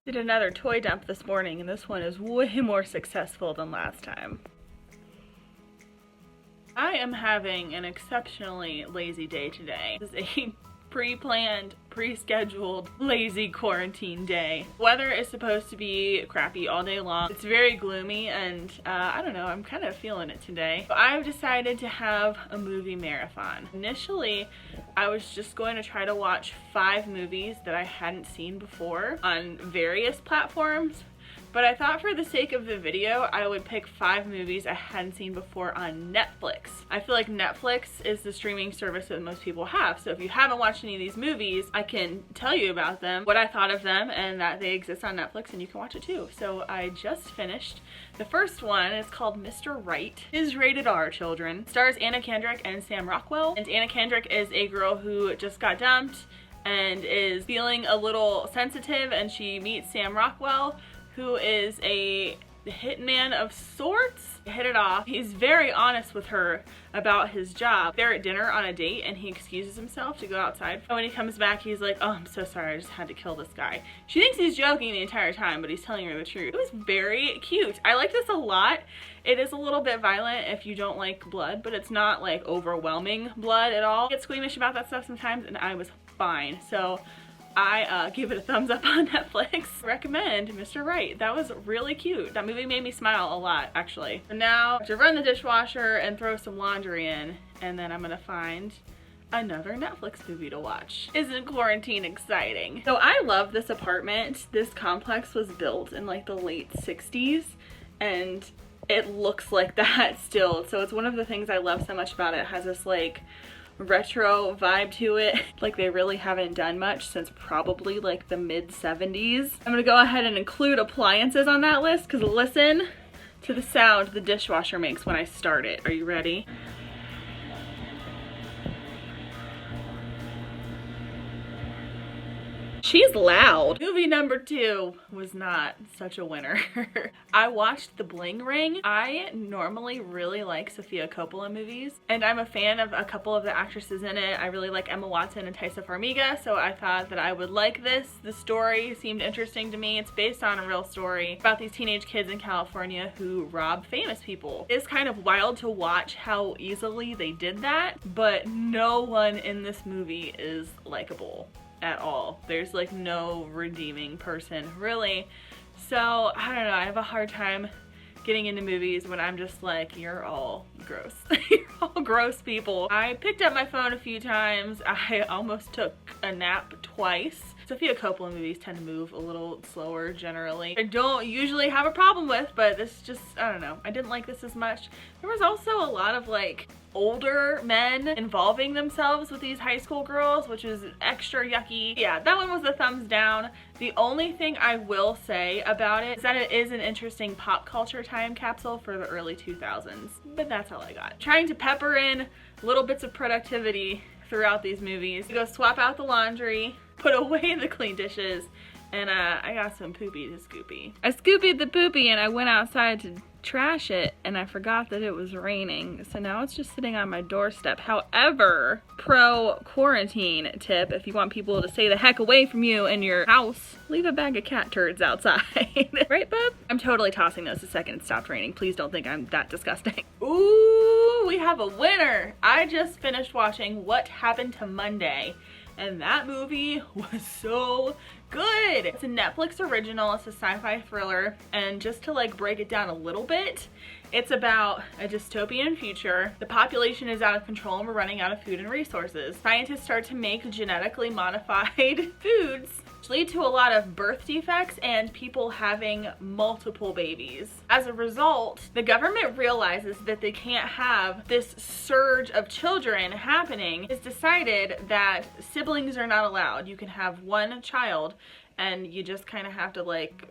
Did another toy dump this morning, and this one is way more successful than last time. I am having an exceptionally lazy day today. This is a pre-planned, pre-scheduled, lazy quarantine day. Weather is supposed to be crappy all day long. It's very gloomy and I don't know, I'm kind of feeling it today. So I've decided to have a movie marathon. Initially, I was just going to try to watch 5 movies that I hadn't seen before on various platforms. But I thought for the sake of the video, I would pick 5 movies I hadn't seen before on Netflix. I feel like Netflix is the streaming service that most people have. So if you haven't watched any of these movies, I can tell you about them, what I thought of them, and that they exist on Netflix and you can watch it too. So I just finished. The first one is called Mr. Right. It is rated R, children. It stars Anna Kendrick and Sam Rockwell. And Anna Kendrick is a girl who just got dumped and is feeling a little sensitive, and she meets Sam Rockwell, who is a hitman of sorts. They hit it off. He's very honest with her about his job. They're at dinner on a date and he excuses himself to go outside. And when he comes back, he's like, oh, I'm so sorry, I just had to kill this guy. She thinks he's joking the entire time, but he's telling her the truth. It was very cute. I like this a lot. It is a little bit violent if you don't like blood, but it's not like overwhelming blood at all. I get squeamish about that stuff sometimes and I was fine. So I give it a thumbs up on Netflix. Recommend Mr. Right. That was really cute. That movie made me smile a lot, actually. So now I have to run the dishwasher and throw some laundry in, and then I'm gonna find another Netflix movie to watch. Isn't quarantine exciting? So I love this apartment. This complex was built in like the late 60s, and it looks like that still. So it's one of the things I love so much about it. It has this like retro vibe to it. Like they really haven't done much since probably like the mid 70s. I'm gonna go ahead and include appliances on that list because listen to the sound the dishwasher makes when I start it. Are you ready? She's loud. Movie number 2 was not such a winner. I watched The Bling Ring. I normally really like Sofia Coppola movies, and I'm a fan of a couple of the actresses in it. I really like Emma Watson and Taissa Farmiga, so I thought that I would like this. The story seemed interesting to me. It's based on a real story about these teenage kids in California who rob famous people. It's kind of wild to watch how easily they did that, but no one in this movie is likable at all. There's like no redeeming person really. So I don't know, I have a hard time getting into movies when I'm just like, you're all gross. You're all gross people. I picked up my phone a few times. I almost took a nap twice. Sofia Coppola movies tend to move a little slower generally. I don't usually have a problem with, but this just, I don't know. I didn't like this as much. There was also a lot of like older men involving themselves with these high school girls, which is extra yucky. Yeah, that one was a thumbs down. The only thing I will say about it is that it is an interesting pop culture time capsule for the early 2000s, but that's all I got. Trying to pepper in little bits of productivity throughout these movies. Go swap out the laundry, put away the clean dishes, and I got some poopy to scoopy. I scoopied the poopy and I went outside to trash it, and I forgot that it was raining, so now it's just sitting on my doorstep. However, pro quarantine tip, if you want people to stay the heck away from you in your house, leave a bag of cat turds outside. Right, bub? I'm totally tossing those the second it stopped raining. Please don't think I'm that disgusting. Ooh, we have a winner. I just finished watching What Happened to Monday, and that movie was so good. It's a Netflix original. It's a sci-fi thriller, and just to like break it down a little bit, it's about a dystopian future. The population is out of control and we're running out of food and resources. Scientists start to make genetically modified foods, which lead to a lot of birth defects and people having multiple babies. As a result, the government realizes that they can't have this surge of children happening. It's decided that siblings are not allowed. You can have one child and you just kind of have to like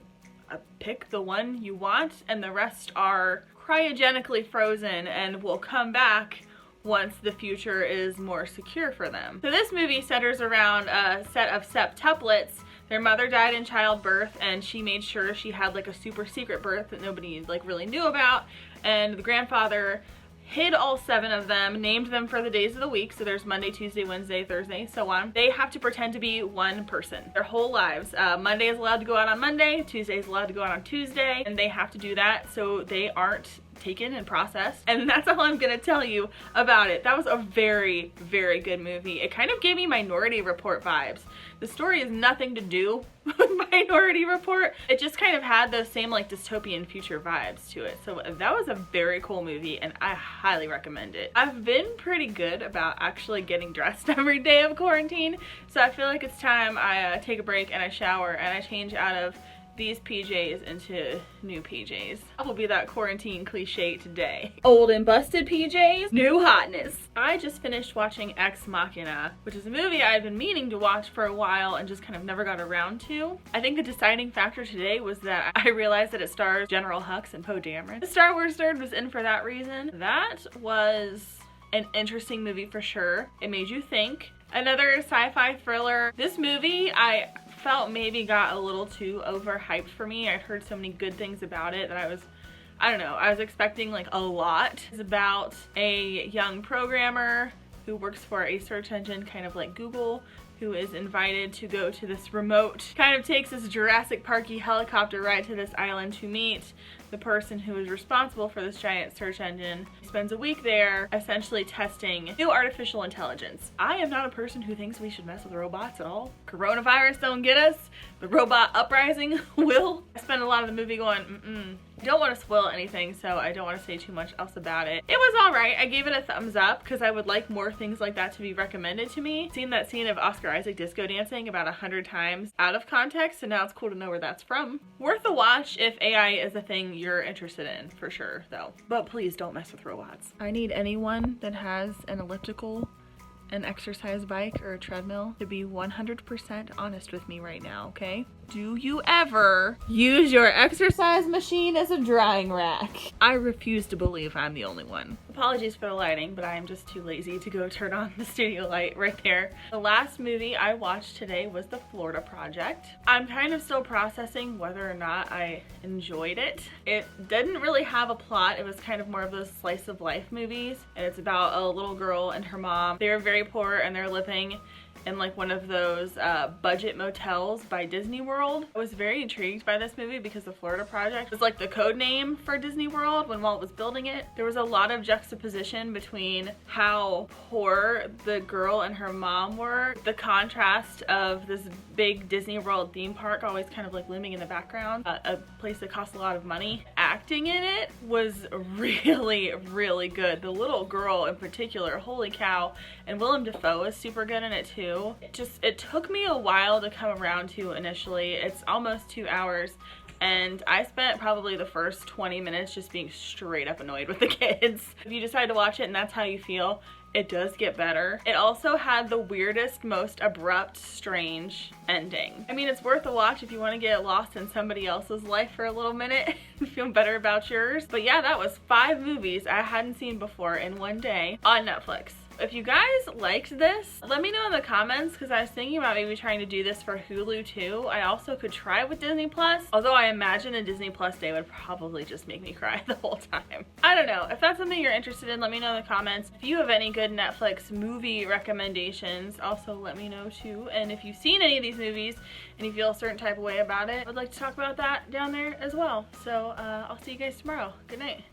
pick the one you want, and the rest are cryogenically frozen and will come back once the future is more secure for them. So this movie centers around a set of septuplets. Their mother died in childbirth and she made sure she had like a super secret birth that nobody like really knew about, and the grandfather hid all 7 of them, named them for the days of the week. So there's Monday, Tuesday, Wednesday, Thursday, so on. They have to pretend to be one person their whole lives. Monday is allowed to go out on Monday, Tuesday is allowed to go out on Tuesday, and they have to do that so they aren't taken and processed. And that's all I'm gonna tell you about it. That was a very, very good movie. It kind of gave me Minority Report vibes. The story has nothing to do with Minority Report. It just kind of had those same like dystopian future vibes to it. So that was a very cool movie and I highly recommend it. I've been pretty good about actually getting dressed every day of quarantine. So I feel like it's time I take a break and I shower and I change out of these PJs into new PJs. I will be that quarantine cliche today. Old and busted PJs, new hotness. I just finished watching Ex Machina, which is a movie I've been meaning to watch for a while and just kind of never got around to. I think the deciding factor today was that I realized that it stars General Hux and Poe Dameron. The Star Wars nerd was in for that reason. That was an interesting movie for sure. It made you think. Another sci-fi thriller. This movie, I felt maybe got a little too overhyped for me. I'd heard so many good things about it that I don't know, I was expecting like a lot. It's about a young programmer who works for a search engine kind of like Google, who is invited to go to this remote, kind of takes this Jurassic Parky helicopter ride to this island to meet the person who is responsible for this giant search engine. He spends a week there essentially testing new artificial intelligence. I am not a person who thinks we should mess with robots at all. Coronavirus don't get us. The robot uprising will. I spent a lot of the movie going, I don't want to spoil anything, so I don't want to say too much else about it. It was alright. I gave it a thumbs up because I would like more things like that to be recommended to me. Seen that scene of Oscar Isaac disco dancing about 100 times out of context, so now it's cool to know where that's from. Worth a watch if AI is a thing you're interested in, for sure, though. But please don't mess with robots. I need anyone that has an elliptical, an exercise bike, or a treadmill to be 100% honest with me right now, okay? Do you ever use your exercise machine as a drying rack? I refuse to believe I'm the only one. Apologies for the lighting, but I am just too lazy to go turn on the studio light right there. The last movie I watched today was The Florida Project. I'm kind of still processing whether or not I enjoyed it. It didn't really have a plot. It was kind of more of those slice of life movies, and it's about a little girl and her mom. They're very poor and they're living in like one of those budget motels by Disney World. I was very intrigued by this movie because the Florida Project was like the code name for Disney World when Walt was building it. There was a lot of juxtaposition between how poor the girl and her mom were, the contrast of this big Disney World theme park always kind of like looming in the background, a place that costs a lot of money. Acting in it was really, really good. The little girl in particular, holy cow, and Willem Dafoe is super good in it too. It took me a while to come around to initially. It's almost 2 hours and I spent probably the first 20 minutes just being straight up annoyed with the kids. If you decide to watch it and that's how you feel, it does get better. It also had the weirdest, most abrupt, strange ending. I mean, it's worth a watch if you want to get lost in somebody else's life for a little minute and feel better about yours. But yeah, that was 5 movies I hadn't seen before in one day on Netflix. If you guys liked this, let me know in the comments because I was thinking about maybe trying to do this for Hulu too. I also could try with Disney Plus, although I imagine a Disney Plus day would probably just make me cry the whole time. I don't know. If that's something you're interested in, let me know in the comments. If you have any good Netflix movie recommendations, also let me know too. And if you've seen any of these movies and you feel a certain type of way about it, I'd like to talk about that down there as well. So I'll see you guys tomorrow. Good night.